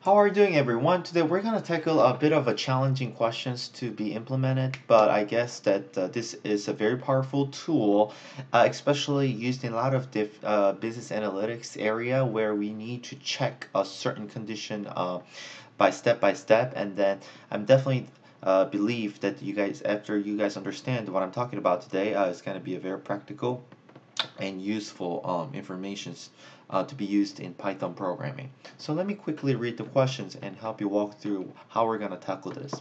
How are you doing, everyone? Today we're going to tackle a bit of a challenging questions to be implemented, but I guess that this is a very powerful tool, especially used in a lot of business analytics area where we need to check a certain condition by step, and then I'm definitely believe that you guys, after you guys understand what I'm talking about today, it's going to be a very practical and useful informations to be used in Python programming. So let me quickly read the questions and help you walk through how we're going to tackle this.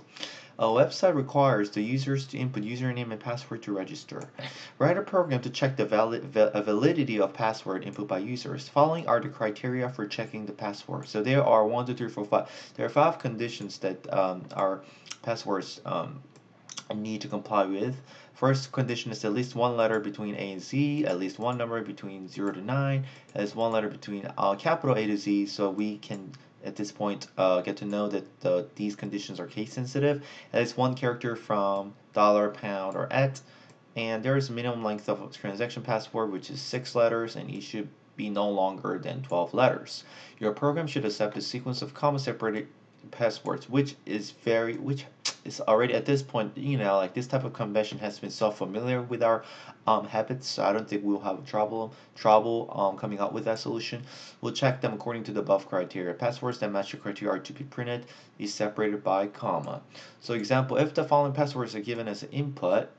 A website requires the users to input username and password to register. Write a program to check the validity of password input by users. Following are the criteria for checking the password. So there are 1, 2, 3, 4, 5. There are 5 conditions that our passwords need to comply with. First condition is at least one letter between A and Z, at least one number between 0 to 9, at least one letter between capital A to Z, so we can at this point get to know that these conditions are case sensitive. At least one character from dollar, pound, or at, and there is a minimum length of a transaction password, which is 6 letters, and it should be no longer than 12 letters. Your program should accept a sequence of comma separated passwords, which is already at this point, like this type of convention has been so familiar with our habits, so I don't think we'll have trouble coming up with that solution. We'll check them according to the above criteria. Passwords that match the criteria are to be printed, is separated by comma. So example, if the following passwords are given as an input,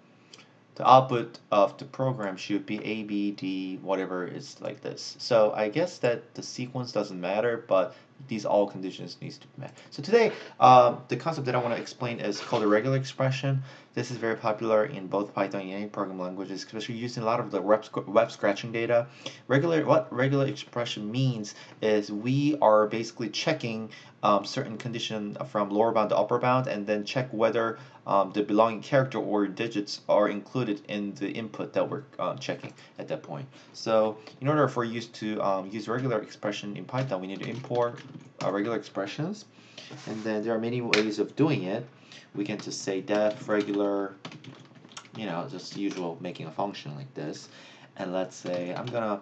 the output of the program should be A, B, D, whatever is like this. So I guess that the sequence doesn't matter, but these all conditions needs to be met. So today, the concept that I want to explain is called a regular expression. This is very popular in both Python and any programming languages, especially used in a lot of the web scratching data. What regular expression means is we are basically checking certain condition from lower bound to upper bound, and then check whether the belonging character or digits are included in the input that we're checking at that point. So in order for you to use regular expression in Python, we need to import regular expressions, and then there are many ways of doing it. We can just say def regular, just usual making a function like this, and let's say I'm gonna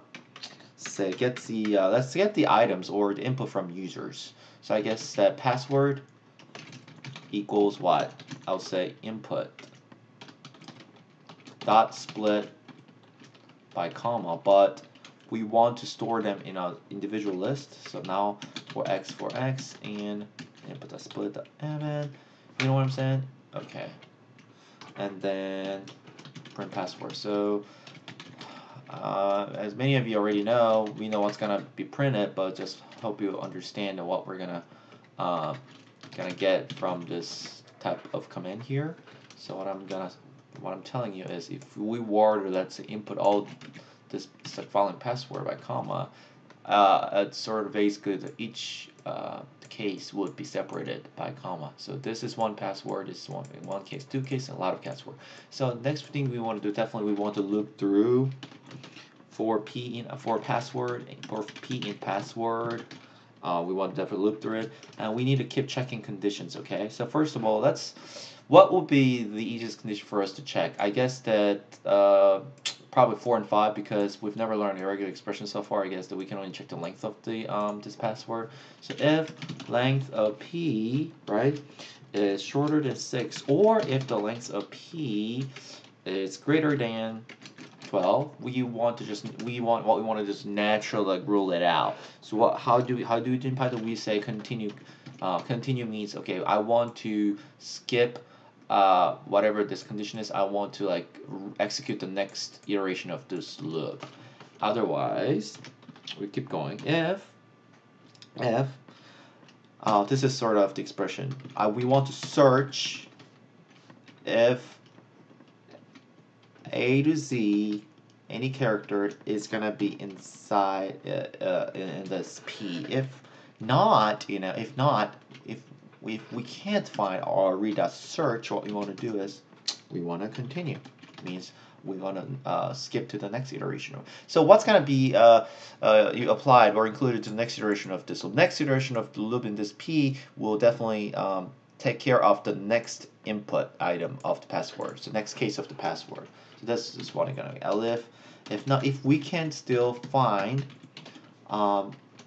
say let's get the items or the input from users. So I guess that password equals what? I'll say input dot split by comma, but we want to store them in an individual list. So now for x and input dot split dot mn, you know what I'm saying? Okay, and then print password. So as many of you already know, we know what's gonna be printed, but just hope you understand what we're gonna get from this type of command here. So what I'm telling you is, if we were to, let's say, input all this following password by comma, it's sort of basically each case would be separated by comma. So this is one password, this is one case, two case, and a lot of password. So next thing we want to do, definitely we want to loop through for password, for p in password. We want to definitely loop through it, and we need to keep checking conditions. Okay, so first of all, what would be the easiest condition for us to check? I guess that probably 4 and 5, because we've never learned a regular expression so far. I guess that we can only check the length of the this password. So if length of p, right, is shorter than 6, or if the length of p is greater than 12, we want to just naturally like rule it out. So how do we do in Python? We say continue. Continue means, okay, I want to skip whatever this condition is. I want to like execute the next iteration of this loop. Otherwise, we keep going. If this is sort of the expression, we want to search if A to Z, any character is gonna be inside in this P. If not, if we can't find or read that search, what we want to do is we want to continue. Means we want to skip to the next iteration. So what's gonna be you applied or included to the next iteration of this? So next iteration of the loop in this P will definitely take care of the next input item of the password. So next case of the password. So this is what I'm gonna elif. If not, if we can still find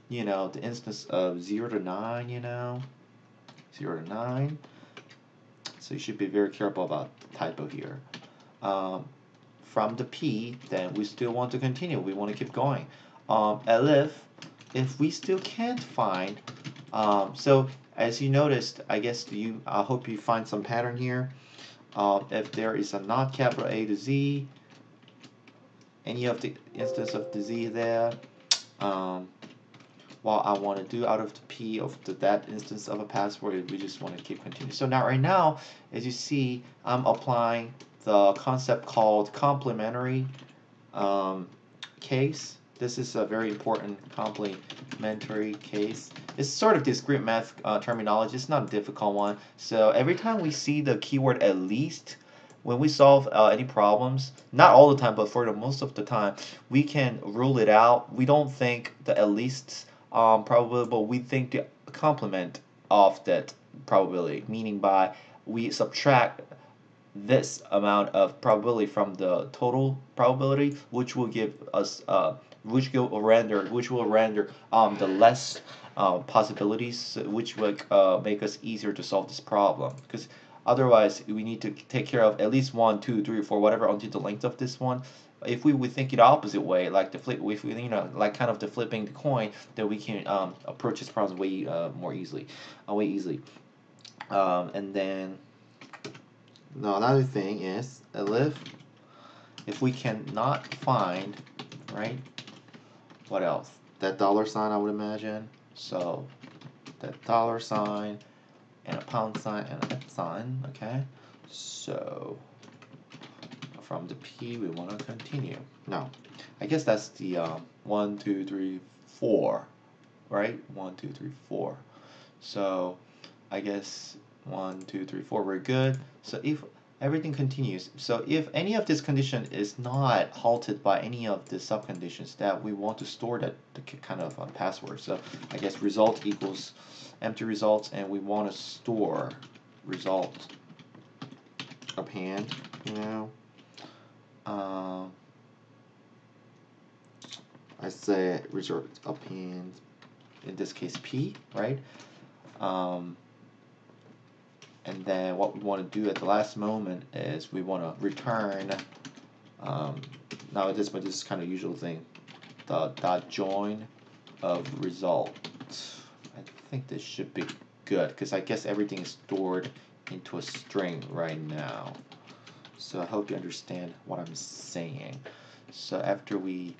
the instance of 0 to 9, 0 to 9. So you should be very careful about the typo here. From the P, then we still want to continue. We want to keep going. Elif, if we still can't find, so as you noticed, I hope you find some pattern here. If there is a not capital A to Z, any of the instance of the Z there, what I want to do out of the P of that instance of a password, we just want to keep continuing. So now right now, as you see, I'm applying the concept called complementary case. This is a very important complementary case. It's sort of discrete math terminology. It's not a difficult one. So every time we see the keyword at least, when we solve any problems, not all the time, but for the most of the time, we can rule it out. We don't think the at least probability, but we think the complement of that probability, meaning by we subtract this amount of probability from the total probability, which will give us which will render the less possibilities, which will make us easier to solve this problem. Because otherwise, we need to take care of at least 1, 2, 3, 4, whatever until the length of this one. If we would think it opposite way, like the flip, if we, like kind of the flipping the coin, then we can approach this problem way more easily, and then. Now another thing is if we cannot find, right? What else? That dollar sign, I would imagine. So that dollar sign and a pound sign and a sign, okay? So from the P we want to continue. Now, I guess that's the 1, 2, 3, 4, right? 1, 2, 3, 4. So I guess 1, 2, 3, 4, we're good. So if everything continues, so if any of this condition is not halted by any of the subconditions, that we want to store that kind of password. So I guess result equals empty results, and we want to store result append, I say result append, in this case P, right? And then what we want to do at the last moment is we want to return, now this is kind of usual thing, the dot join of result. I think this should be good because I guess everything is stored into a string right now. So I hope you understand what I'm saying. So after we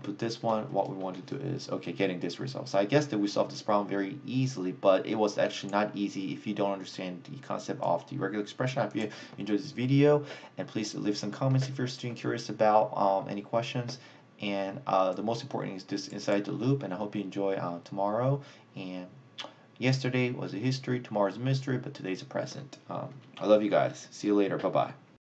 put this one, what we want to do is, okay, getting this result. So I guess that we solved this problem very easily, but it was actually not easy if you don't understand the concept of the regular expression. I hope you enjoyed this video, and please leave some comments if you're still curious about any questions. And the most important is this inside the loop, and I hope you enjoy tomorrow. And yesterday was a history, tomorrow's a mystery, but today's a present. I love you guys. See you later. Bye-bye.